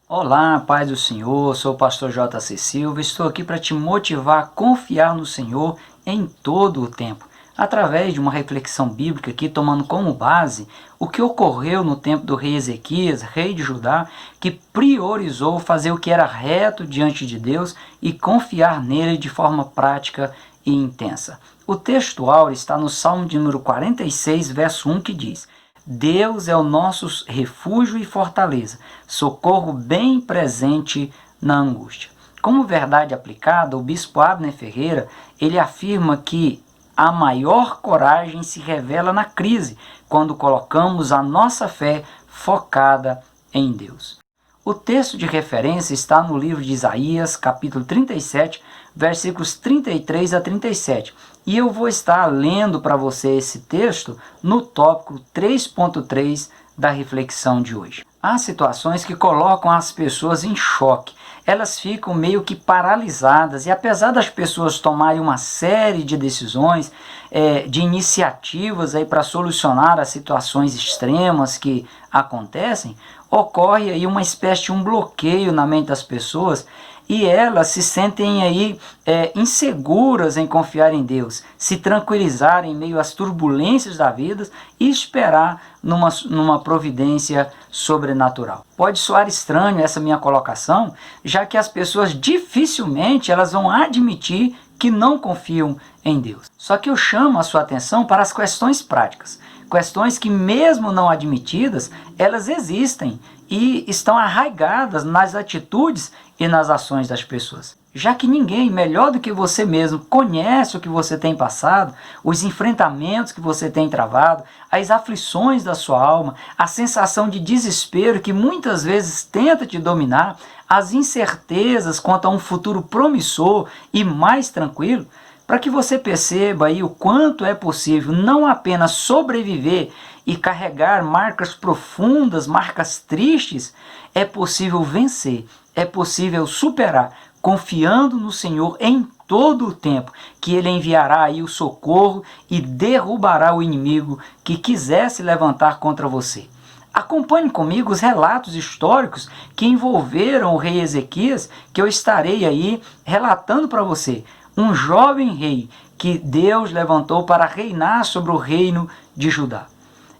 Olá, paz do Senhor, sou o pastor J.C. Silva, estou aqui para te motivar a confiar no Senhor em todo o tempo, através de uma reflexão bíblica aqui, tomando como base o que ocorreu no tempo do rei Ezequias, rei de Judá, que priorizou fazer o que era reto diante de Deus e confiar nele de forma prática e intensa. O texto áureo está no Salmo de número 46, verso 1, que diz: Deus é o nosso refúgio e fortaleza, socorro bem presente na angústia. Como verdade aplicada, o bispo Abner Ferreira, ele afirma que a maior coragem se revela na crise, quando colocamos a nossa fé focada em Deus. O texto de referência está no livro de Isaías, capítulo 37, versículos 33 a 37. E eu vou estar lendo para você esse texto no tópico 3.3 da reflexão de hoje. Há situações que colocam as pessoas em choque. Elas ficam meio que paralisadas e apesar das pessoas tomarem uma série de decisões, de iniciativas para solucionar as situações extremas que acontecem, ocorre aí uma espécie de um bloqueio na mente das pessoas e elas se sentem aí inseguras em confiar em Deus, se tranquilizar em meio às turbulências da vida e esperar numa providência sobrenatural. Pode soar estranho essa minha colocação, já que as pessoas dificilmente elas vão admitir que não confiam em Deus. Só que eu chamo a sua atenção para as questões práticas. Questões que mesmo não admitidas, elas existem e estão arraigadas nas atitudes e nas ações das pessoas. Já que ninguém melhor do que você mesmo conhece o que você tem passado, os enfrentamentos que você tem travado, as aflições da sua alma, a sensação de desespero que muitas vezes tenta te dominar, as incertezas quanto a um futuro promissor e mais tranquilo, para que você perceba aí o quanto é possível não apenas sobreviver e carregar marcas profundas, marcas tristes, é possível vencer, é possível superar, confiando no Senhor em todo o tempo, que Ele enviará aí o socorro e derrubará o inimigo que quiser se levantar contra você. Acompanhe comigo os relatos históricos que envolveram o rei Ezequias, que eu estarei aí relatando para você. Um jovem rei que Deus levantou para reinar sobre o reino de Judá.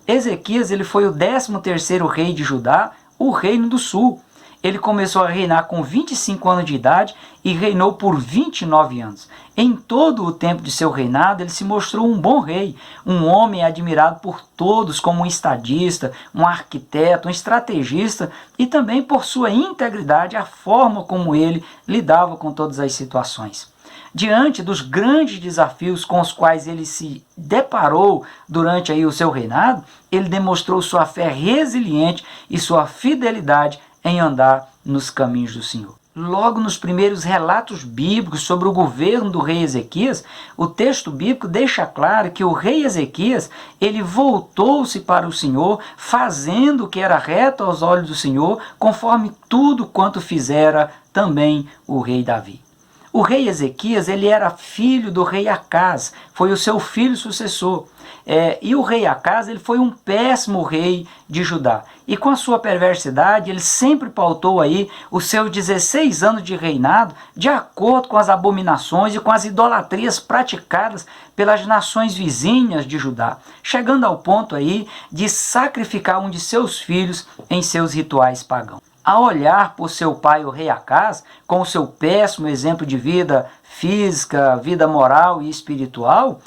Ezequias ele foi o 13º rei de Judá, o reino do sul. Ele começou a reinar com 25 anos de idade e reinou por 29 anos. Em todo o tempo de seu reinado, ele se mostrou um bom rei, um homem admirado por todos como um estadista, um arquiteto, um estrategista e também por sua integridade, a forma como ele lidava com todas as situações. Diante dos grandes desafios com os quais ele se deparou durante aí o seu reinado, ele demonstrou sua fé resiliente e sua fidelidade em andar nos caminhos do Senhor. Logo nos primeiros relatos bíblicos sobre o governo do rei Ezequias, o texto bíblico deixa claro que o rei Ezequias, ele voltou-se para o Senhor, fazendo o que era reto aos olhos do Senhor, conforme tudo quanto fizera também o rei Davi. O rei Ezequias ele era filho do rei Acaz, foi o seu filho sucessor. E o rei Acaz ele foi um péssimo rei de Judá. E com a sua perversidade, ele sempre pautou aí os seus 16 anos de reinado de acordo com as abominações e com as idolatrias praticadas pelas nações vizinhas de Judá, chegando ao ponto aí de sacrificar um de seus filhos em seus rituais pagãos. A olhar por seu pai, o rei Acaz, com o seu péssimo exemplo de vida física, vida moral e espiritual,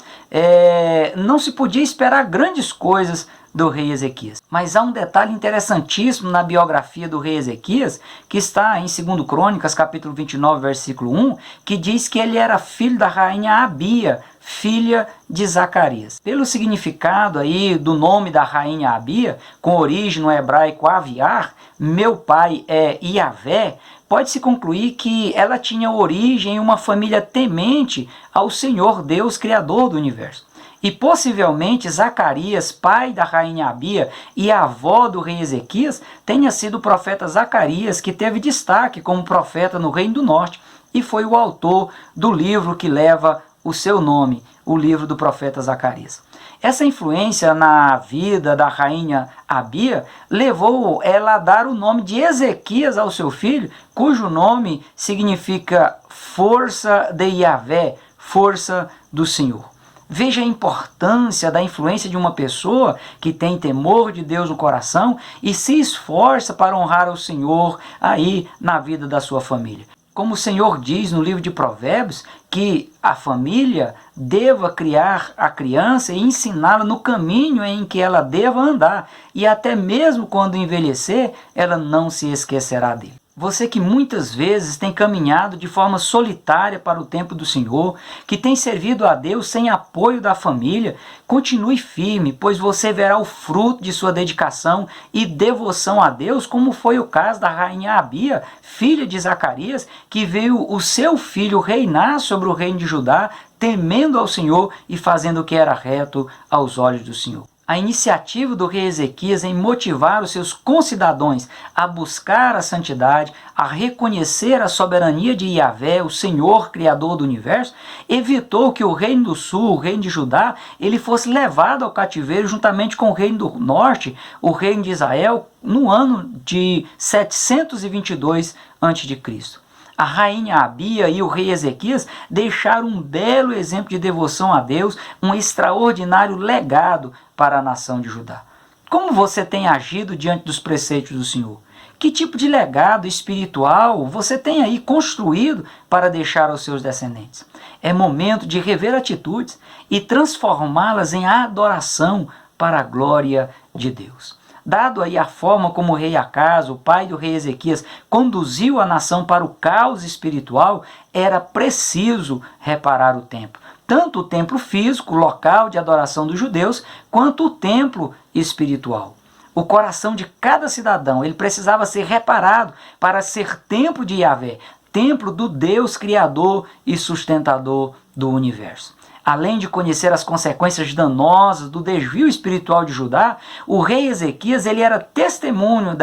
não se podia esperar grandes coisas do rei Ezequias. Mas há um detalhe interessantíssimo na biografia do rei Ezequias, que está em 2 Crônicas, capítulo 29, versículo 1, que diz que ele era filho da rainha Abia, filha de Zacarias. Pelo significado aí do nome da rainha Abia, com origem no hebraico Aviar, meu pai é Iavé, pode-se concluir que ela tinha origem em uma família temente ao Senhor Deus, Criador do universo. E possivelmente Zacarias, pai da rainha Abia e avó do rei Ezequias, tenha sido o profeta Zacarias que teve destaque como profeta no Reino do Norte e foi o autor do livro que leva o seu nome, o livro do profeta Zacarias. Essa influência na vida da rainha Abia levou ela a dar o nome de Ezequias ao seu filho, cujo nome significa força de Yahvé, força do Senhor. Veja a importância da influência de uma pessoa que tem temor de Deus no coração e se esforça para honrar o Senhor aí na vida da sua família. Como o Senhor diz no livro de Provérbios, que a família deva criar a criança e ensiná-la no caminho em que ela deva andar, e até mesmo quando envelhecer, ela não se esquecerá dele. Você que muitas vezes tem caminhado de forma solitária para o templo do Senhor, que tem servido a Deus sem apoio da família, continue firme, pois você verá o fruto de sua dedicação e devoção a Deus, como foi o caso da rainha Abia, filha de Zacarias, que veio o seu filho reinar sobre o reino de Judá, temendo ao Senhor e fazendo o que era reto aos olhos do Senhor. A iniciativa do rei Ezequias em motivar os seus concidadãos a buscar a santidade, a reconhecer a soberania de Yahvé, o Senhor Criador do Universo, evitou que o reino do sul, o reino de Judá, ele fosse levado ao cativeiro juntamente com o reino do norte, o reino de Israel, no ano de 722 a.C. A rainha Abia e o rei Ezequias deixaram um belo exemplo de devoção a Deus, um extraordinário legado para a nação de Judá. Como você tem agido diante dos preceitos do Senhor? Que tipo de legado espiritual você tem aí construído para deixar aos seus descendentes? É momento de rever atitudes e transformá-las em adoração para a glória de Deus. Dado aí a forma como o rei Acaz, o pai do rei Ezequias, conduziu a nação para o caos espiritual, era preciso reparar o templo. Tanto o templo físico, local de adoração dos judeus, quanto o templo espiritual. O coração de cada cidadão, ele precisava ser reparado para ser templo de Yahvé, templo do Deus Criador e sustentador do universo. Além de conhecer as consequências danosas do desvio espiritual de Judá, o rei Ezequias ele era testemunho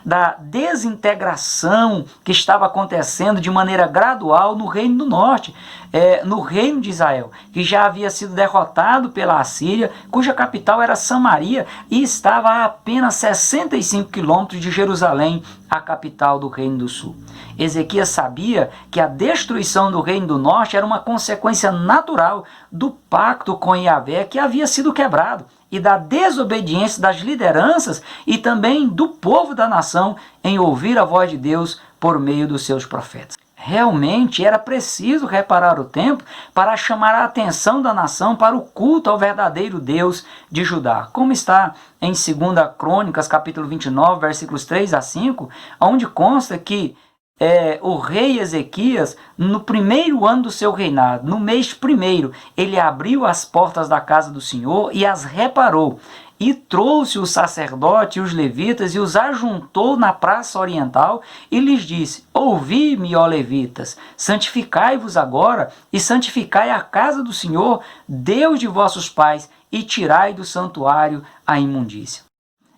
da desintegração que estava acontecendo de maneira gradual no reino do norte, no reino de Israel, que já havia sido derrotado pela Assíria, cuja capital era Samaria e estava a apenas 65 quilômetros de Jerusalém, a capital do reino do sul. Ezequias sabia que a destruição do reino do norte era uma consequência natural do pacto com Yahvé que havia sido quebrado e da desobediência das lideranças e também do povo da nação em ouvir a voz de Deus por meio dos seus profetas. Realmente era preciso reparar o templo para chamar a atenção da nação para o culto ao verdadeiro Deus de Judá. Como está em 2 Crônicas, capítulo 29, versículos 3 a 5, onde consta que o rei Ezequias, no primeiro ano do seu reinado, no mês primeiro, ele abriu as portas da casa do Senhor e as reparou. E trouxe os sacerdotes e os levitas e os ajuntou na praça oriental e lhes disse: ouvi-me, ó levitas, santificai-vos agora e santificai a casa do Senhor, Deus de vossos pais, e tirai do santuário a imundícia.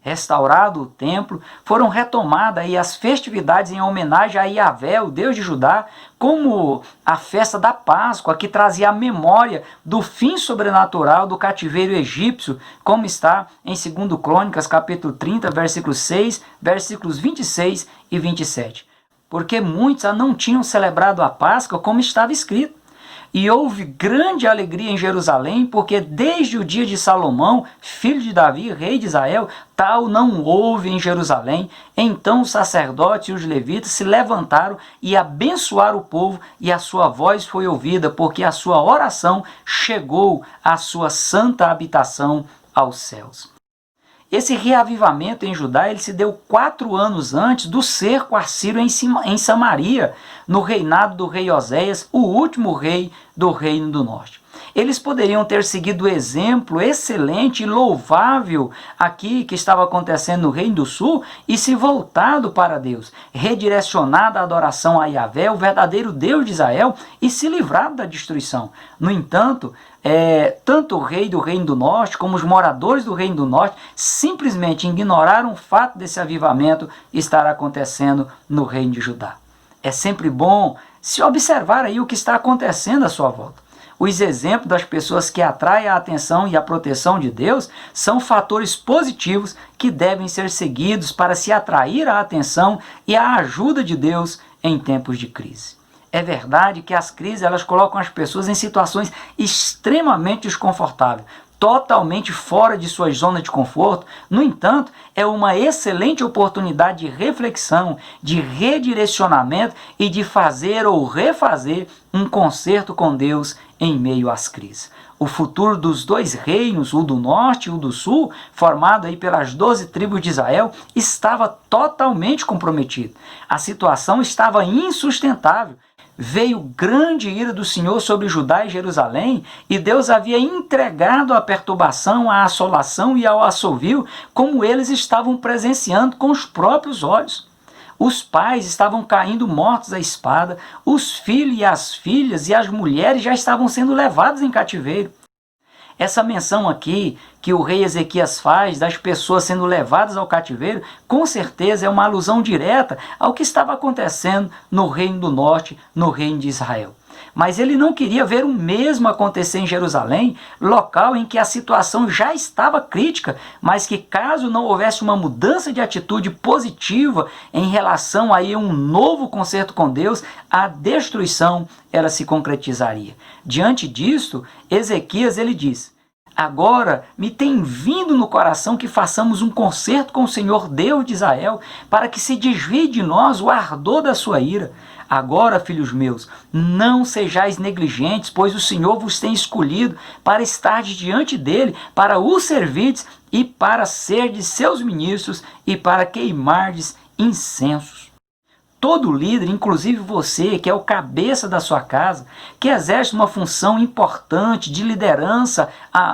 Restaurado o templo, foram retomadas aí as festividades em homenagem a Yahvé, o Deus de Judá, como a festa da Páscoa, que trazia a memória do fim sobrenatural do cativeiro egípcio, como está em 2 Crônicas, capítulo 30, versículos 6, versículos 26 e 27. Porque muitos não tinham celebrado a Páscoa como estava escrito. E houve grande alegria em Jerusalém, porque desde o dia de Salomão, filho de Davi, rei de Israel, tal não houve em Jerusalém. Então os sacerdotes e os levitas se levantaram e abençoaram o povo, e a sua voz foi ouvida, porque a sua oração chegou à sua santa habitação aos céus. Esse reavivamento em Judá ele se deu 4 anos antes do cerco assírio em Samaria, no reinado do rei Oséias, o último rei do reino do norte. Eles poderiam ter seguido o exemplo excelente e louvável aqui que estava acontecendo no reino do sul e se voltado para Deus, redirecionado à adoração a Yahvé, o verdadeiro Deus de Israel, e se livrado da destruição. No entanto, tanto o rei do reino do norte como os moradores do reino do norte simplesmente ignoraram o fato desse avivamento estar acontecendo no reino de Judá. É sempre bom se observar aí o que está acontecendo à sua volta. Os exemplos das pessoas que atraem a atenção e a proteção de Deus são fatores positivos que devem ser seguidos para se atrair a atenção e a ajuda de Deus em tempos de crise. É verdade que as crises elas colocam as pessoas em situações extremamente desconfortáveis, totalmente fora de sua zona de conforto. No entanto, é uma excelente oportunidade de reflexão, de redirecionamento e de fazer ou refazer um concerto com Deus em meio às crises. O futuro dos dois reinos, o do norte e o do sul, formado aí pelas 12 tribos de Israel, estava totalmente comprometido. A situação estava insustentável. Veio grande ira do Senhor sobre Judá e Jerusalém, e Deus havia entregado a perturbação, a assolação e ao assovio, como eles estavam presenciando com os próprios olhos. Os pais estavam caindo mortos à espada, os filhos e as filhas e as mulheres já estavam sendo levados em cativeiro. Essa menção aqui que o rei Ezequias faz das pessoas sendo levadas ao cativeiro, com certeza é uma alusão direta ao que estava acontecendo no reino do norte, no reino de Israel. Mas ele não queria ver o mesmo acontecer em Jerusalém, local em que a situação já estava crítica, mas que caso não houvesse uma mudança de atitude positiva em relação a um novo concerto com Deus, a destruição ela se concretizaria. Diante disto, Ezequias ele diz: agora me tem vindo no coração que façamos um concerto com o Senhor Deus de Israel, para que se desvie de nós o ardor da sua ira. Agora, filhos meus, não sejais negligentes, pois o Senhor vos tem escolhido para estar diante dele, para o servirdes e para serdes seus ministros e para queimardes incensos. Todo líder, inclusive você, que é o cabeça da sua casa, que exerce uma função importante de liderança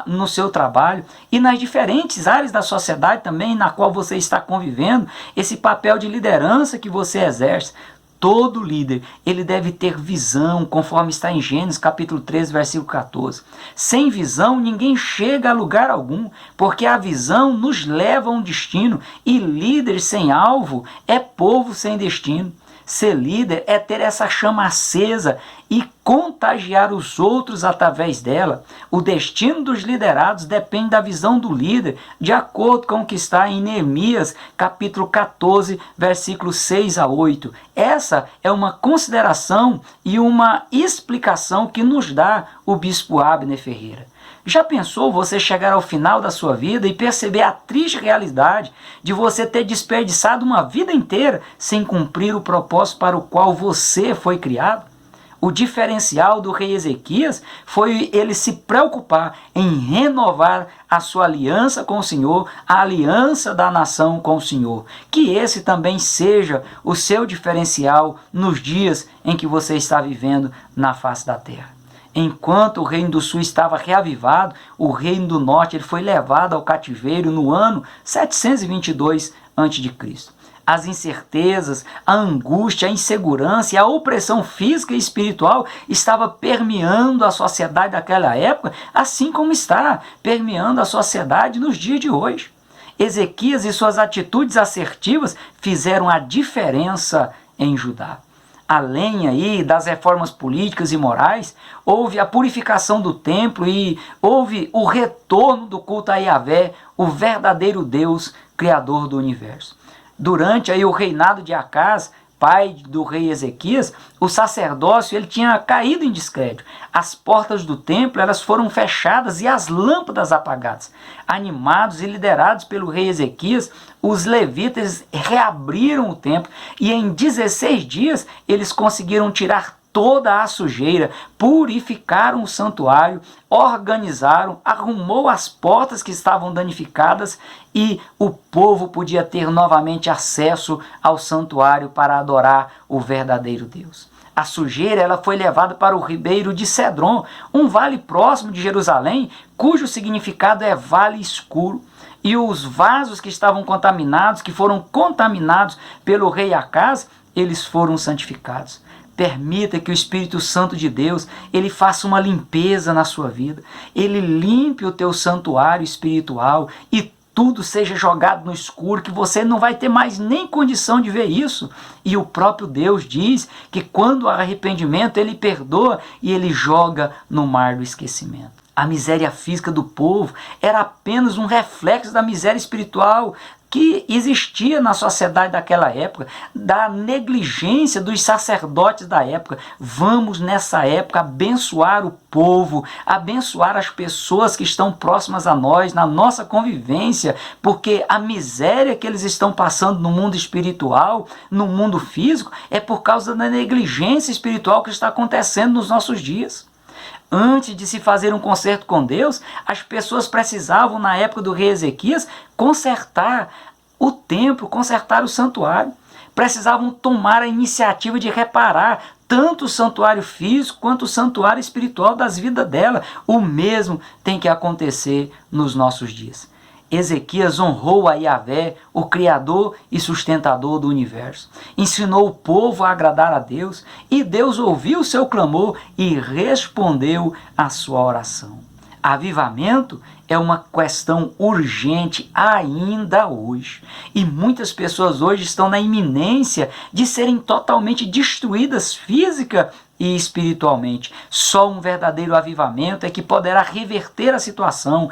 no seu trabalho e nas diferentes áreas da sociedade também na qual você está convivendo, esse papel de liderança que você exerce, todo líder, ele deve ter visão, conforme está em Gênesis capítulo 13, versículo 14. Sem visão, ninguém chega a lugar algum, porque a visão nos leva a um destino, e líder sem alvo é povo sem destino. Ser líder é ter essa chama acesa e contagiar os outros através dela. O destino dos liderados depende da visão do líder, de acordo com o que está em Neemias, capítulo 14, versículos 6 a 8. Essa é uma consideração e uma explicação que nos dá o bispo Abner Ferreira. Já pensou você chegar ao final da sua vida e perceber a triste realidade de você ter desperdiçado uma vida inteira sem cumprir o propósito para o qual você foi criado? O diferencial do rei Ezequias foi ele se preocupar em renovar a sua aliança com o Senhor, a aliança da nação com o Senhor. Que esse também seja o seu diferencial nos dias em que você está vivendo na face da terra. Enquanto o reino do sul estava reavivado, o reino do norte ele foi levado ao cativeiro no ano 722 a.C. As incertezas, a angústia, a insegurança e a opressão física e espiritual estava permeando a sociedade daquela época, assim como está permeando a sociedade nos dias de hoje. Ezequias e suas atitudes assertivas fizeram a diferença em Judá. Além aí das reformas políticas e morais, houve a purificação do templo e houve o retorno do culto a Yahvé, o verdadeiro Deus, Criador do universo. Durante aí o reinado de Acaz, pai do rei Ezequias, o sacerdócio ele tinha caído em descrédito. As portas do templo elas foram fechadas e as lâmpadas apagadas. Animados e liderados pelo rei Ezequias, os levitas reabriram o templo e em 16 dias eles conseguiram tirar toda a sujeira, purificaram o santuário, organizaram, arrumou as portas que estavam danificadas e o povo podia ter novamente acesso ao santuário para adorar o verdadeiro Deus. A sujeira ela foi levada para o ribeiro de Cedron, um vale próximo de Jerusalém, cujo significado é vale escuro. E os vasos que estavam contaminados, que foram contaminados pelo rei Acaz, eles foram santificados. Permita que o Espírito Santo de Deus, ele faça uma limpeza na sua vida. Ele limpe o teu santuário espiritual e tudo seja jogado no escuro, que você não vai ter mais nem condição de ver isso. E o próprio Deus diz que quando há arrependimento, Ele perdoa e Ele joga no mar do esquecimento. A miséria física do povo era apenas um reflexo da miséria espiritual que existia na sociedade daquela época, da negligência dos sacerdotes da época. Vamos nessa época abençoar o povo, abençoar as pessoas que estão próximas a nós, na nossa convivência, porque a miséria que eles estão passando no mundo espiritual, no mundo físico, é por causa da negligência espiritual que está acontecendo nos nossos dias. Antes de se fazer um concerto com Deus, as pessoas precisavam, na época do rei Ezequias, consertar o templo, consertar o santuário. Precisavam tomar a iniciativa de reparar tanto o santuário físico quanto o santuário espiritual das vidas dela. O mesmo tem que acontecer nos nossos dias. Ezequias honrou a Yahvé, o Criador e sustentador do universo. Ensinou o povo a agradar a Deus, e Deus ouviu o seu clamor e respondeu à sua oração. Avivamento é uma questão urgente ainda hoje. E muitas pessoas hoje estão na iminência de serem totalmente destruídas física e espiritualmente. Só um verdadeiro avivamento é que poderá reverter a situação,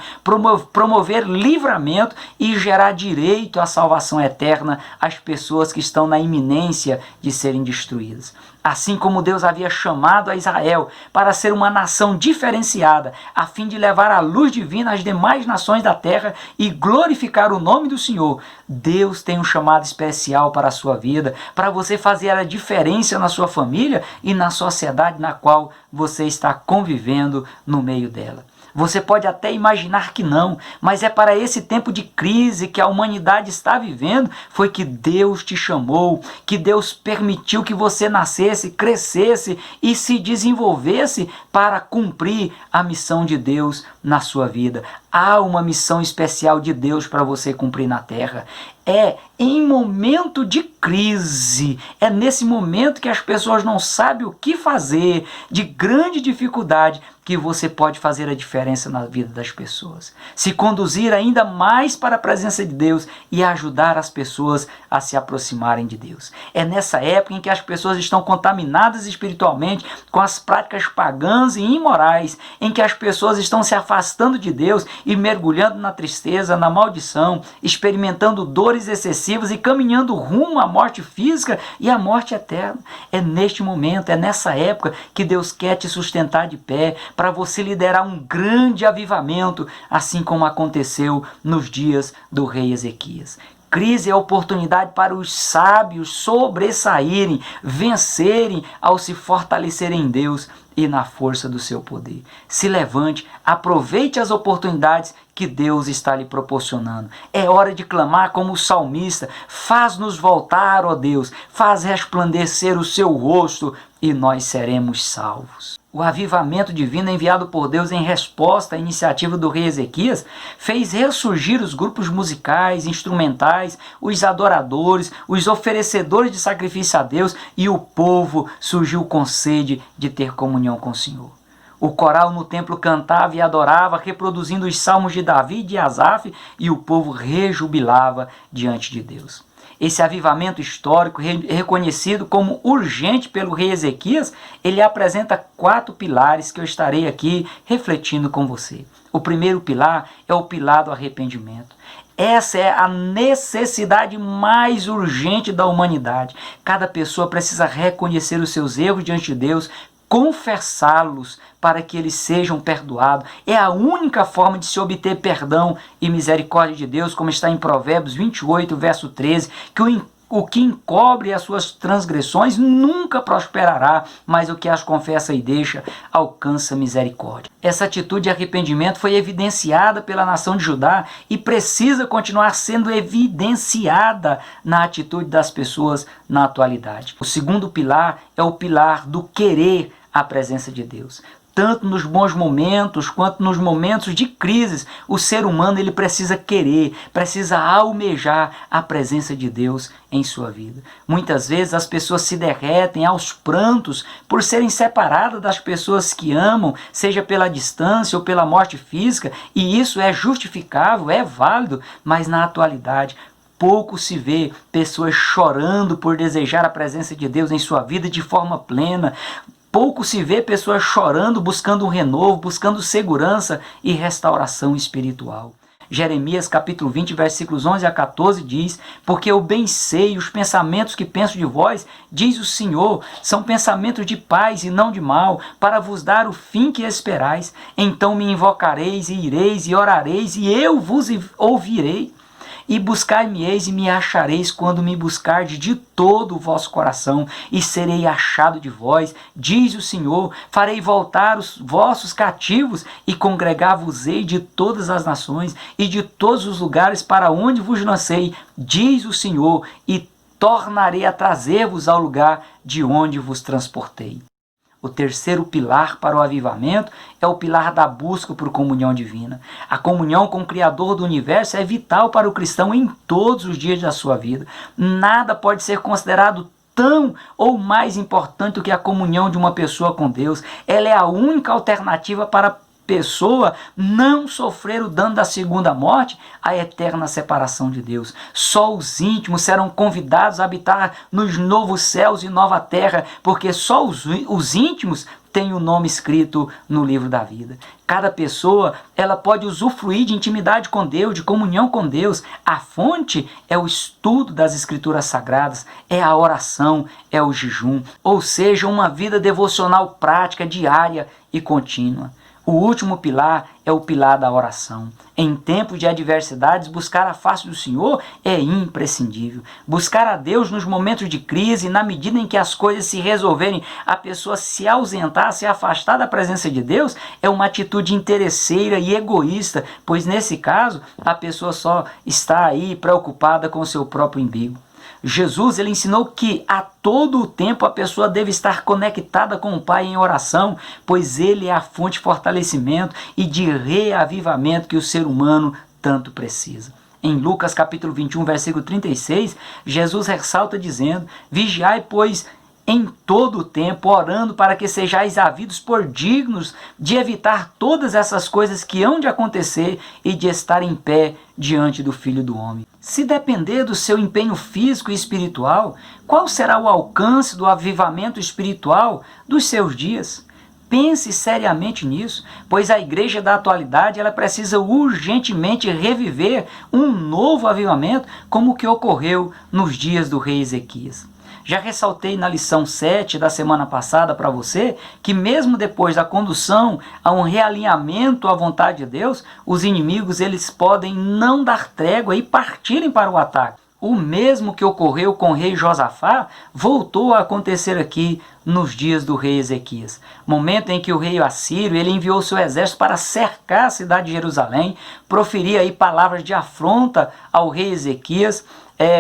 promover livramento e gerar direito à salvação eterna às pessoas que estão na iminência de serem destruídas. Assim como Deus havia chamado a Israel para ser uma nação diferenciada, a fim de levar a luz divina às demais nações da terra e glorificar o nome do Senhor, Deus tem um chamado especial para a sua vida, para você fazer a diferença na sua família e na sociedade na qual você está convivendo no meio dela. Você pode até imaginar que não, mas é para esse tempo de crise que a humanidade está vivendo, foi que Deus te chamou, que Deus permitiu que você nascesse, crescesse e se desenvolvesse para cumprir a missão de Deus na sua vida. Há uma missão especial de Deus para você cumprir na terra. É em momento de crise, é nesse momento que as pessoas não sabem o que fazer, de grande dificuldade, que você pode fazer a diferença na vida das pessoas. Se conduzir ainda mais para a presença de Deus e ajudar as pessoas a se aproximarem de Deus. É nessa época em que as pessoas estão contaminadas espiritualmente com as práticas pagãs e imorais, em que as pessoas estão se afastando de Deus e mergulhando na tristeza, na maldição, experimentando dores excessivas e caminhando rumo à morte física e à morte eterna. É neste momento, é nessa época que Deus quer te sustentar de pé, para você liderar um grande avivamento, assim como aconteceu nos dias do rei Ezequias. Crise é oportunidade para os sábios sobressaírem, vencerem ao se fortalecerem em Deus e na força do seu poder. Se levante, aproveite as oportunidades que Deus está lhe proporcionando. É hora de clamar como o salmista: faz-nos voltar, ó Deus, faz resplandecer o seu rosto e nós seremos salvos. O avivamento divino enviado por Deus em resposta à iniciativa do rei Ezequias fez ressurgir os grupos musicais, instrumentais, os adoradores, os oferecedores de sacrifício a Deus, e o povo surgiu com sede de ter comunhão com o Senhor. O coral no templo cantava e adorava, reproduzindo os salmos de Davi e de Asaf, e o povo rejubilava diante de Deus. Esse avivamento histórico, reconhecido como urgente pelo rei Ezequias, ele apresenta 4 pilares que eu estarei aqui refletindo com você. O primeiro pilar é o pilar do arrependimento. Essa é a necessidade mais urgente da humanidade. Cada pessoa precisa reconhecer os seus erros diante de Deus, confessá-los para que eles sejam perdoados. É a única forma de se obter perdão e misericórdia de Deus, como está em Provérbios 28, verso 13, que o que encobre as suas transgressões nunca prosperará, mas o que as confessa e deixa alcança misericórdia. Essa atitude de arrependimento foi evidenciada pela nação de Judá e precisa continuar sendo evidenciada na atitude das pessoas na atualidade. O segundo pilar é o pilar do querer a presença de Deus. tanto nos bons momentos quanto nos momentos de crises, o ser humano ele precisa querer, precisa almejar a presença de Deus em sua vida. Muitas vezes as pessoas se derretem aos prantos por serem separadas das pessoas que amam, seja pela distância ou pela morte física, e isso é justificável, é válido, mas na atualidade pouco se vê pessoas chorando por desejar a presença de Deus em sua vida de forma plena. Pouco se vê pessoas chorando, buscando um renovo, buscando segurança e restauração espiritual. Jeremias capítulo 20, versículos 11 a 14 diz: porque eu bem sei os pensamentos que penso de vós, diz o Senhor, são pensamentos de paz e não de mal, para vos dar o fim que esperais. Então me invocareis e ireis e orareis, e eu vos ouvirei. E buscai-me-eis e me achareis quando me buscardes de todo o vosso coração, e serei achado de vós, diz o Senhor. Farei voltar os vossos cativos, e congregar-vos-ei de todas as nações, e de todos os lugares para onde vos lancei, diz o Senhor, e tornarei a trazer-vos ao lugar de onde vos transportei. O terceiro pilar para o avivamento é o pilar da busca por comunhão divina. A comunhão com o Criador do Universo é vital para o cristão em todos os dias da sua vida. Nada pode ser considerado tão ou mais importante do que a comunhão de uma pessoa com Deus. Ela é a única alternativa para a pessoa não sofrer o dano da segunda morte, a eterna separação de Deus. Só os íntimos serão convidados a habitar nos novos céus e nova terra, porque só os íntimos têm o nome escrito no livro da vida. Cada pessoa ela pode usufruir de intimidade com Deus, de comunhão com Deus. A fonte é o estudo das Escrituras Sagradas, é a oração, é o jejum, ou seja, uma vida devocional prática, diária e contínua. O último pilar é o pilar da oração. Em tempos de adversidades, buscar a face do Senhor é imprescindível. Buscar a Deus nos momentos de crise, na medida em que as coisas se resolverem, a pessoa se ausentar, se afastar da presença de Deus, é uma atitude interesseira e egoísta, pois nesse caso, a pessoa só está aí preocupada com o seu próprio umbigo. Jesus ele ensinou que a todo o tempo a pessoa deve estar conectada com o Pai em oração, pois ele é a fonte de fortalecimento e de reavivamento que o ser humano tanto precisa. Em Lucas capítulo 21, versículo 36, Jesus ressalta dizendo: vigiai, pois, em todo o tempo, orando para que sejais havidos por dignos de evitar todas essas coisas que hão de acontecer e de estar em pé diante do Filho do Homem. Se depender do seu empenho físico e espiritual, qual será o alcance do avivamento espiritual dos seus dias? Pense seriamente nisso, pois a igreja da atualidade ela precisa urgentemente reviver um novo avivamento como o que ocorreu nos dias do rei Ezequias. Já ressaltei na lição 7 da semana passada para você que mesmo depois da condução a um realinhamento à vontade de Deus, os inimigos eles podem não dar trégua e partirem para o ataque. O mesmo que ocorreu com o rei Josafá voltou a acontecer aqui nos dias do rei Ezequias. Momento em que o rei assírio ele enviou seu exército para cercar a cidade de Jerusalém, proferia aí palavras de afronta ao rei Ezequias,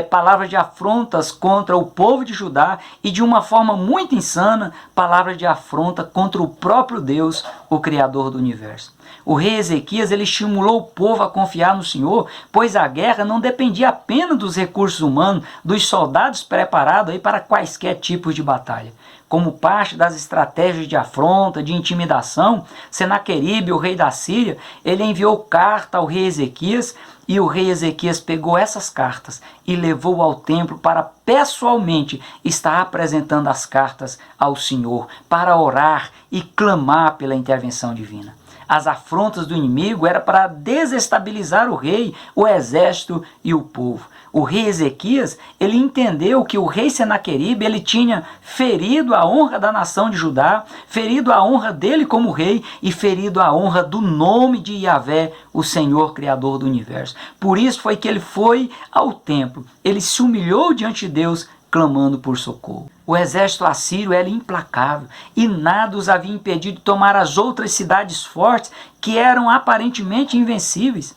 palavras de afrontas contra o povo de Judá e de uma forma muito insana, palavras de afronta contra o próprio Deus, o Criador do Universo. O rei Ezequias ele estimulou o povo a confiar no Senhor, pois a guerra não dependia apenas dos recursos humanos, dos soldados preparados aí para quaisquer tipos de batalha. Como parte das estratégias de afronta, de intimidação, Senaqueribe, o rei da Síria, ele enviou carta ao rei Ezequias, e o rei Ezequias pegou essas cartas e levou ao templo para pessoalmente estar apresentando as cartas ao Senhor, para orar e clamar pela intervenção divina. As afrontas do inimigo era para desestabilizar o rei, o exército e o povo. O rei Ezequias, ele entendeu que o rei Senaqueribe, ele tinha ferido a honra da nação de Judá, ferido a honra dele como rei e ferido a honra do nome de Yahvé, o Senhor Criador do Universo. Por isso foi que ele foi ao templo, ele se humilhou diante de Deus, clamando por socorro. O exército assírio era implacável e nada os havia impedido de tomar as outras cidades fortes que eram aparentemente invencíveis.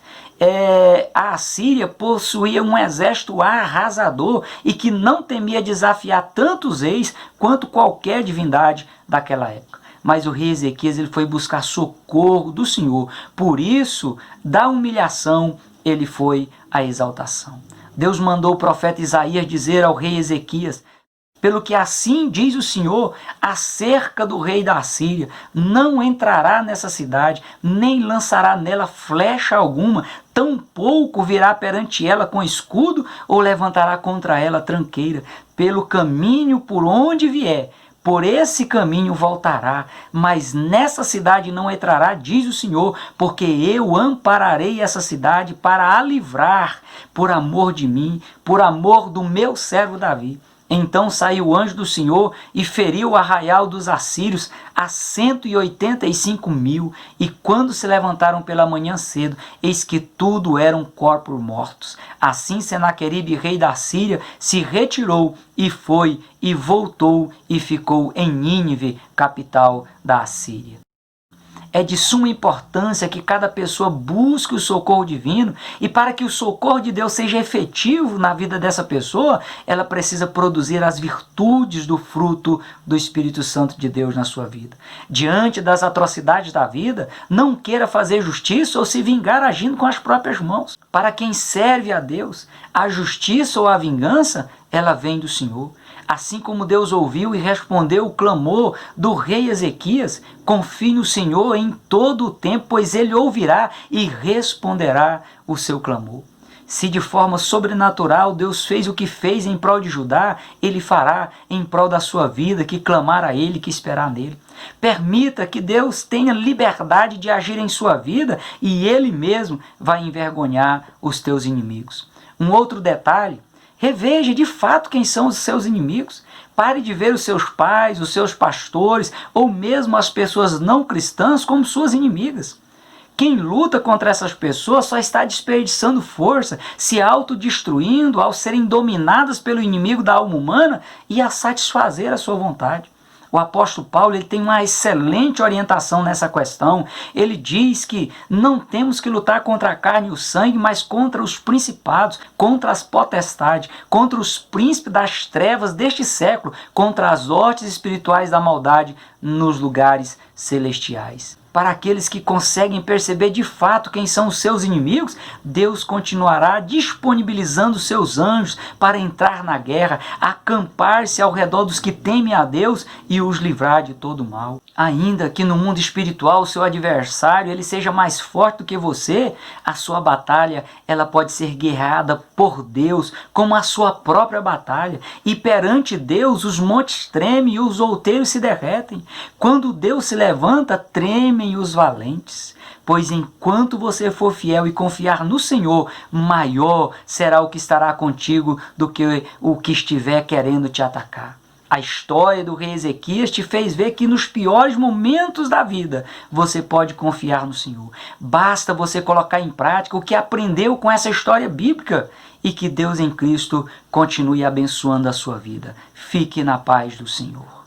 A Assíria possuía um exército arrasador e que não temia desafiar tanto os reis quanto qualquer divindade daquela época. mas o rei Ezequias ele foi buscar socorro do Senhor. Por isso, da humilhação, ele foi à exaltação. Deus mandou o profeta Isaías dizer ao rei Ezequias: pelo que assim diz o Senhor acerca do rei da Assíria, não entrará nessa cidade, nem lançará nela flecha alguma, tampouco virá perante ela com escudo, ou levantará contra ela tranqueira. Pelo caminho por onde vier, por esse caminho voltará, mas nessa cidade não entrará, diz o Senhor, porque eu ampararei essa cidade para a livrar, por amor de mim, por amor do meu servo Davi. Então saiu o anjo do Senhor e feriu o arraial dos assírios a 185.000. E quando se levantaram pela manhã cedo, eis que tudo eram corpos mortos. Assim Senaqueribe, rei da Síria, se retirou e foi e voltou e ficou em Nínive, capital da Assíria. É de suma importância que cada pessoa busque o socorro divino, e para que o socorro de Deus seja efetivo na vida dessa pessoa, ela precisa produzir as virtudes do fruto do Espírito Santo de Deus na sua vida. Diante das atrocidades da vida, não queira fazer justiça ou se vingar agindo com as próprias mãos. Para quem serve a Deus, a justiça ou a vingança, ela vem do Senhor. Assim como Deus ouviu e respondeu o clamor do rei Ezequias, confie no Senhor em todo o tempo, pois Ele ouvirá e responderá o seu clamor. Se de forma sobrenatural Deus fez o que fez em prol de Judá, Ele fará em prol da sua vida, que clamar a Ele, que esperar nele. Permita que Deus tenha liberdade de agir em sua vida e Ele mesmo vai envergonhar os teus inimigos. Um outro detalhe: reveja de fato quem são os seus inimigos. Pare de ver os seus pais, os seus pastores, ou mesmo as pessoas não cristãs como suas inimigas. Quem luta contra essas pessoas só está desperdiçando força, se autodestruindo ao serem dominadas pelo inimigo da alma humana e a satisfazer a sua vontade. O apóstolo Paulo ele tem uma excelente orientação nessa questão. Ele diz que não temos que lutar contra a carne e o sangue, mas contra os principados, contra as potestades, contra os príncipes das trevas deste século, contra as hostes espirituais da maldade nos lugares celestiais. Para aqueles que conseguem perceber de fato quem são os seus inimigos, Deus continuará disponibilizando seus anjos para entrar na guerra, acampar-se ao redor dos que temem a Deus e os livrar de todo mal. Ainda que no mundo espiritual o seu adversário ele seja mais forte do que você, a sua batalha ela pode ser guerreada por Deus como a sua própria batalha. E perante Deus os montes tremem e os outeiros se derretem. Quando Deus se levanta, tremem os valentes. Pois enquanto você for fiel e confiar no Senhor, maior será o que estará contigo do que o que estiver querendo te atacar. A história do rei Ezequias te fez ver que nos piores momentos da vida você pode confiar no Senhor. Basta você colocar em prática o que aprendeu com essa história bíblica e que Deus em Cristo continue abençoando a sua vida. Fique na paz do Senhor.